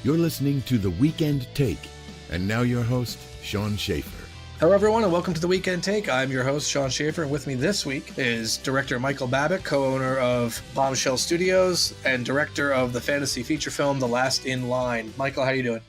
You're listening to The Weekend Take. And now your host, Sean Schaefer. Hello, everyone, and welcome to The Weekend Take. I'm your host, Sean Schaefer, and with me this week is director Michael Babbitt, co-owner of Bombshell Studios and director of the fantasy feature film The Last in Line. Michael, how you doing?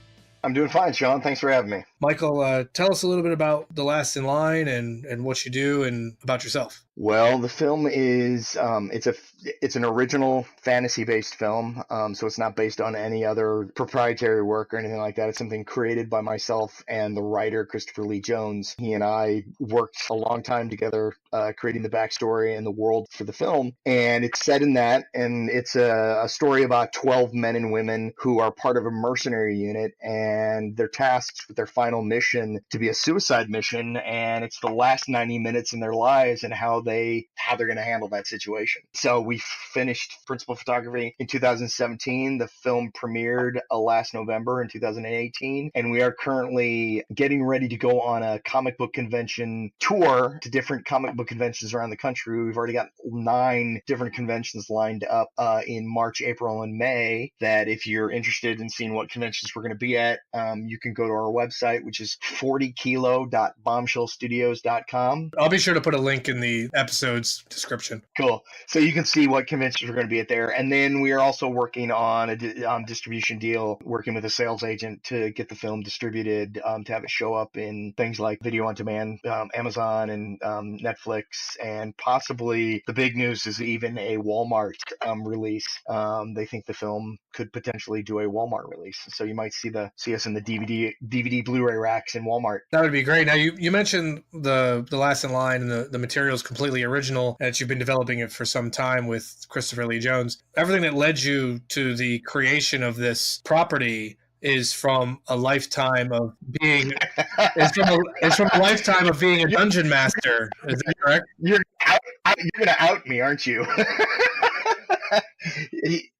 I'm doing fine, Sean. Thanks for having me. Michael, tell us a little bit about The Last in Line and what you do and about yourself. Well, the film is it's an original fantasy-based film, so it's not based on any other proprietary work or anything like that. It's something created by myself and the writer, Christopher Lee Jones. He and I worked a long time together creating the backstory and the world for the film, and it's set in that, and it's a story about 12 men and women who are part of a mercenary unit, and they're tasked with their final mission to be a suicide mission, and it's the last 90 minutes in their lives and how they're going to handle that situation. So we finished principal photography in 2017. The film premiered last November in 2018, and we are currently getting ready to go on a comic book convention tour to different comic book conventions around the country. We've already got 9 different conventions lined up in March, April, and May, that if you're interested in seeing what conventions we're going to be at, you can go to our website, which is 40kilo.bombshellstudios.com. I'll be sure to put a link in the episode's description. Cool. So you can see what conventions we're going to be at there. And then we are also working on a distribution deal, working with a sales agent to get the film distributed, to have it show up in things like video on demand, Amazon and Netflix, and possibly the big news is even a Walmart release. They think the film could potentially do a Walmart release. So you might see us in the DVD Blu-ray racks in Walmart. That would be great. Now, you mentioned the Last in Line and the material is completely original, and that you've been developing it for some time with Christopher Lee Jones. Everything that led you to the creation of this property is from a lifetime of being it's from a lifetime of being a dungeon master. Is that correct? You're going to out me, aren't you?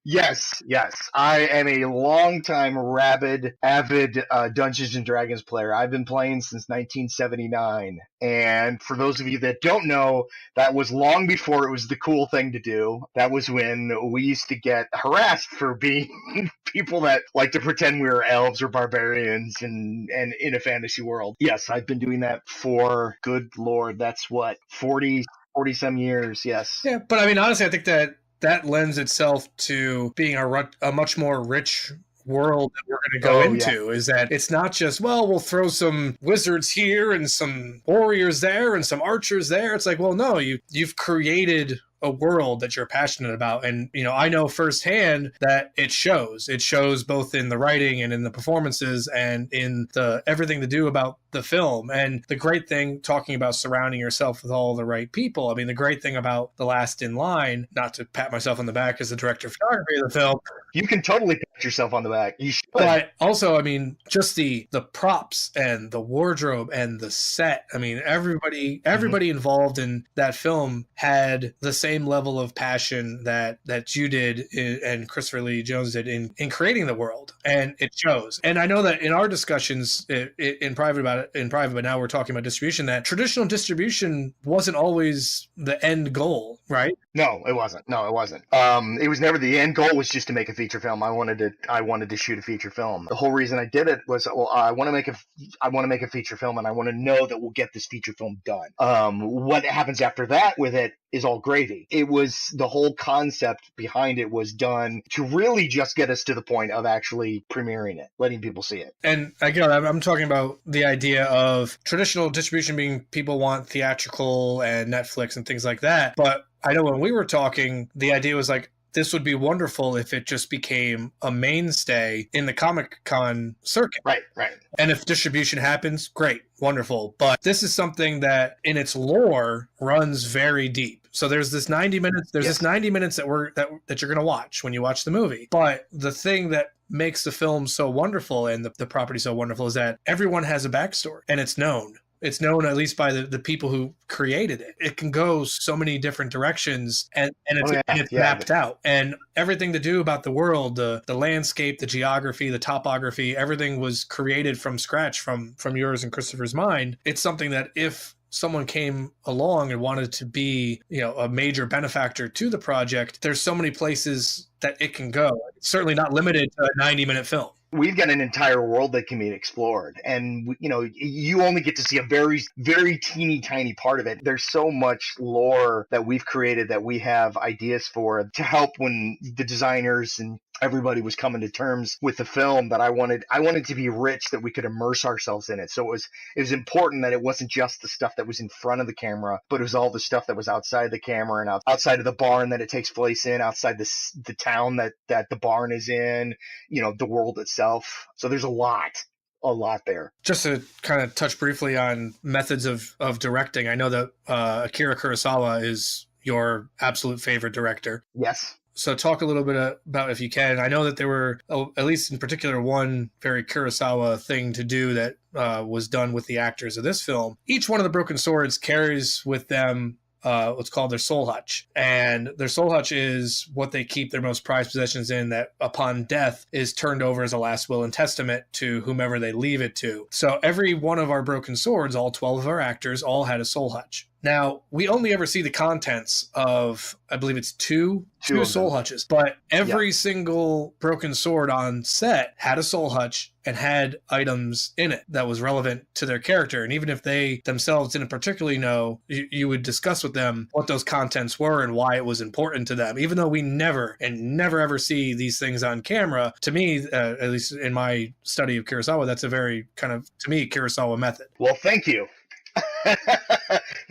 Yes. I am a longtime avid Dungeons and Dragons player. I've been playing since 1979. And for those of you that don't know, that was long before it was the cool thing to do. That was when we used to get harassed for being people that like to pretend we were elves or barbarians and in a fantasy world. Yes, I've been doing that for, good Lord, that's what, 40 some years. Yes. Yeah, but I mean, honestly, I think that lends itself to being a much more rich world that we're going to go into. Is that it's not just, well, we'll throw some wizards here and some warriors there and some archers there. It's like, well, no, you've created a world that you're passionate about. And, I know firsthand that it shows both in the writing and in the performances and in the everything to do about the film. And the great thing, talking about surrounding yourself with all the right people, I mean, the great thing about The Last in Line, not to pat myself on the back as the director of photography of the film. You can totally pat yourself on the back. You should. But also, I mean, just the props and the wardrobe and the set. I mean, everybody involved in that film had the same level of passion that you did and Christopher Lee Jones did in creating the world, and it shows. And I know that in our discussions in private, but now we're talking about distribution, that traditional distribution wasn't always the end goal, right? No, it wasn't. It was never the end goal. Was just to make a feature film. I wanted to shoot a feature film. The whole reason I did it was, well, I want to make a feature film, and I want to know that we'll get this feature film done. What happens after that with it is all gravy. It was the whole concept behind it was done to really just get us to the point of actually premiering it, letting people see it. And again, I'm talking about the idea of traditional distribution being people want theatrical and Netflix and things like that. But I know when we were talking, the idea was like, this would be wonderful if it just became a mainstay in the Comic-Con circuit. Right. And if distribution happens, great, wonderful. But this is something that in its lore runs very deep. So there's this 90 minutes, this 90 minutes that you're going to watch when you watch the movie. But the thing that makes the film so wonderful and the property so wonderful is that everyone has a backstory and it's known. It's known at least by the people who created it. It can go so many different directions and it's mapped out. And everything to do about the world, the landscape, the geography, the topography, everything was created from scratch from yours and Christopher's mind. It's something that if someone came along and wanted to be, a major benefactor to the project, there's so many places that it can go. It's certainly not limited to a 90-minute film. we've got an entire world that can be explored, and you only get to see a very, very teeny tiny part of it. There's so much lore that we've created that we have ideas for to help when the designers and everybody was coming to terms with the film, that I wanted to be rich, that we could immerse ourselves in it. So it was important that it wasn't just the stuff that was in front of the camera, but it was all the stuff that was outside the camera and outside of the barn that it takes place in, outside the town that the barn is in, the world itself. So there's a lot there. Just to kind of touch briefly on methods of directing, I know that Akira Kurosawa is your absolute favorite director. Yes. So talk a little bit about, if you can. I know that there were, at least in particular, one very Kurosawa thing to do that was done with the actors of this film. Each one of the broken swords carries with them what's called their soul hutch. And their soul hutch is what they keep their most prized possessions in, that upon death is turned over as a last will and testament to whomever they leave it to. So every one of our broken swords, all 12 of our actors, all had a soul hutch. Now, we only ever see the contents of, I believe it's two soul hutches, but every single broken sword on set had a soul hutch and had items in it that was relevant to their character. And even if they themselves didn't particularly know, you would discuss with them what those contents were and why it was important to them. Even though we never ever see these things on camera, to me, at least in my study of Kurosawa, that's a very kind of, to me, Kurosawa method. Well, thank you.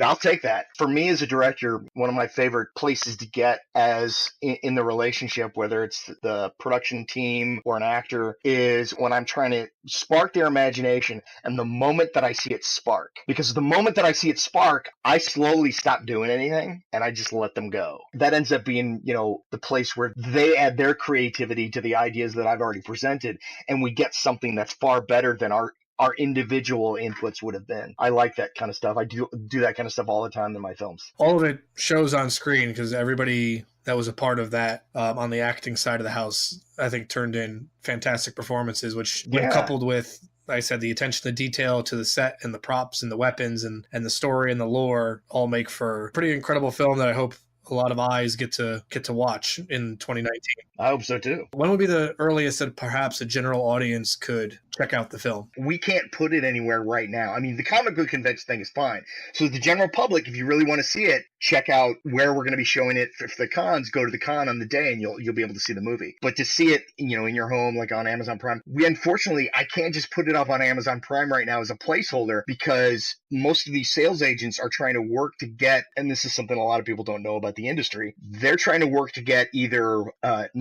I'll take that. For me as a director, one of my favorite places to get as in the relationship, whether it's the production team or an actor, is when I'm trying to spark their imagination, and the moment that I see it spark. Because the moment that I see it spark, I slowly stop doing anything and I just let them go. That ends up being, the place where they add their creativity to the ideas that I've already presented, and we get something that's far better than our individual inputs would have been. I like that kind of stuff. I do that kind of stuff all the time in my films. All of it shows on screen because everybody that was a part of that on the acting side of the house, I think, turned in fantastic performances, which when coupled with, like I said, the attention to detail to the set and the props and the weapons and the story and the lore, all make for a pretty incredible film that I hope a lot of eyes get to watch in 2019. I hope so too. When would be the earliest that perhaps a general audience could check out the film? We can't put it anywhere right now. I mean, the comic book convention thing is fine. So the general public, if you really want to see it, check out where we're going to be showing it for the cons. Go to the con on the day and you'll be able to see the movie. But to see it, in your home, like on Amazon Prime, unfortunately, I can't just put it up on Amazon Prime right now as a placeholder, because most of these sales agents are trying to work to get, and this is something a lot of people don't know about the industry, they're trying to work to get either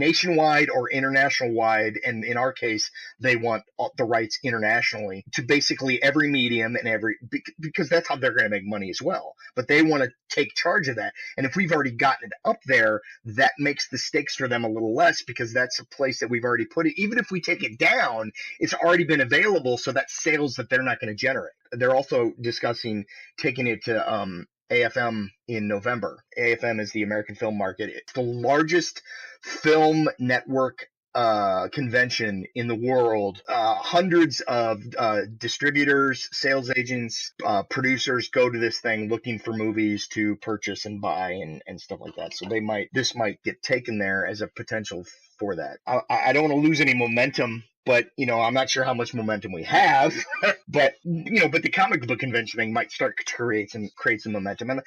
nationwide or international wide, and in our case, they want the rights internationally to basically every medium and because that's how they're going to make money as well. But they want to take charge of that. And if we've already gotten it up there, that makes the stakes for them a little less, because that's a place that we've already put it. Even if we take it down, it's already been available, so that's sales that they're not going to generate. They're also discussing taking it to AFM in November. AFM is the American Film Market. It's the largest film network convention in the world. Hundreds of distributors, sales agents, producers go to this thing looking for movies to purchase and buy and stuff like that. So this might get taken there as a potential for that. I don't want to lose any momentum, but I'm not sure how much momentum we have. but the comic book convention thing might start to create some momentum. And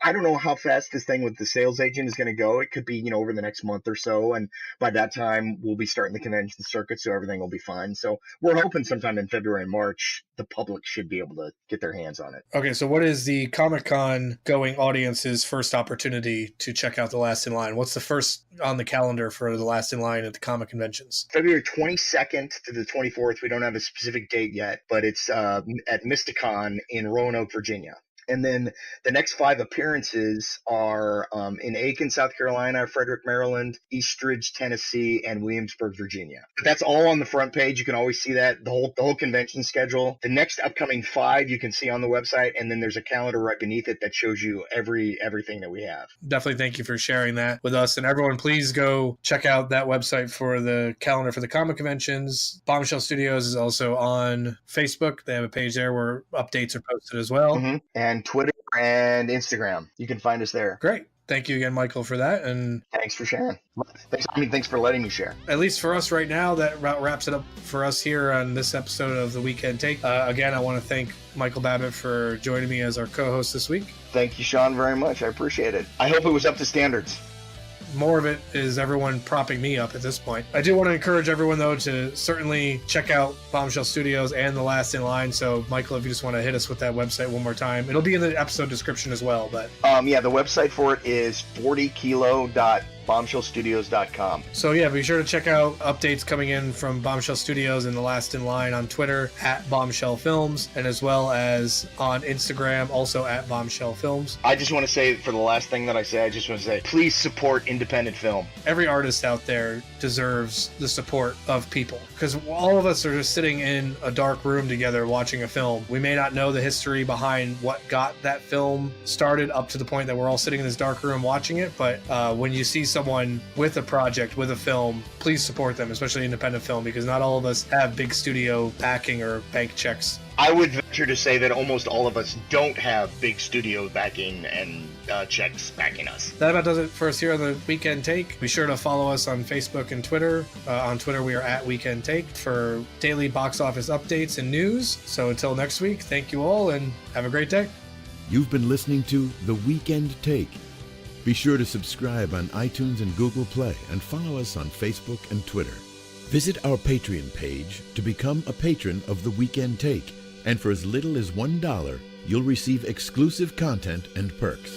I don't know how fast this thing with the sales agent is going to go. It could be over the next month or so, and by that time we'll be starting the convention circuit, so everything will be fine. So we're hoping sometime in February and March the public should be able to get their hands on it. Okay, so what is the Comic-Con going audience's first opportunity to check out The Last in Line? What's the first on the calendar for The Last in Line at the comic conventions? February 22nd to the 24th. We don't have a specific date yet, but it's at Mysticon in Roanoke, Virginia. And then the next 5 appearances are in Aiken, South Carolina, Frederick, Maryland, Eastridge, Tennessee, and Williamsburg, Virginia. But that's all on the front page. You can always see that, the whole convention schedule. The next upcoming 5 you can see on the website, and then there's a calendar right beneath it that shows you everything that we have. Definitely thank you for sharing that with us. And everyone, please go check out that website for the calendar for the comic conventions. Bombshell Studios is also on Facebook. They have a page there where updates are posted as well. Mm-hmm. And Twitter and Instagram. You can find us there. Great. thank you again, Michael, for that. And Thanks for sharing. Thanks for letting me share. at least for us right now, that wraps it up for us here on this episode of The Weekend Take. Again, I want to thank Michael Babbitt for joining me as our co-host this week. Thank you, Sean, very much. I appreciate it. I hope it was up to standards. More of it is everyone propping me up at this point. I do want to encourage everyone, though, to certainly check out Bombshell Studios and The Last in Line. So, Michael, if you just want to hit us with that website one more time. It'll be in the episode description as well. But yeah, the website for it is 40kilo.bombshellstudios.com. So, yeah, be sure to check out updates coming in from Bombshell Studios and The Last in Line on Twitter at Bombshell Films, and as well as on Instagram, also at Bombshell Films. I just want to say, for the last thing that I say, I just want to say, please support independent film. Every artist out there deserves the support of people, because all of us are just sitting in a dark room together watching a film. We may not know the history behind what got that film started up to the point that we're all sitting in this dark room watching it, but when you see someone with a project, with a film, please support them, especially independent film, because not all of us have big studio backing or bank checks. I would venture to say that almost all of us don't have big studio backing and checks backing us. That about does it for us here on The Weekend Take. Be sure to follow us on Facebook and Twitter. On Twitter, we are at Weekend Take for daily box office updates and news. So until next week, thank you all and have a great day. You've been listening to The Weekend Take. Be sure to subscribe on iTunes and Google Play and follow us on Facebook and Twitter. Visit our Patreon page to become a patron of The Weekend Take, and for as little as $1, you'll receive exclusive content and perks.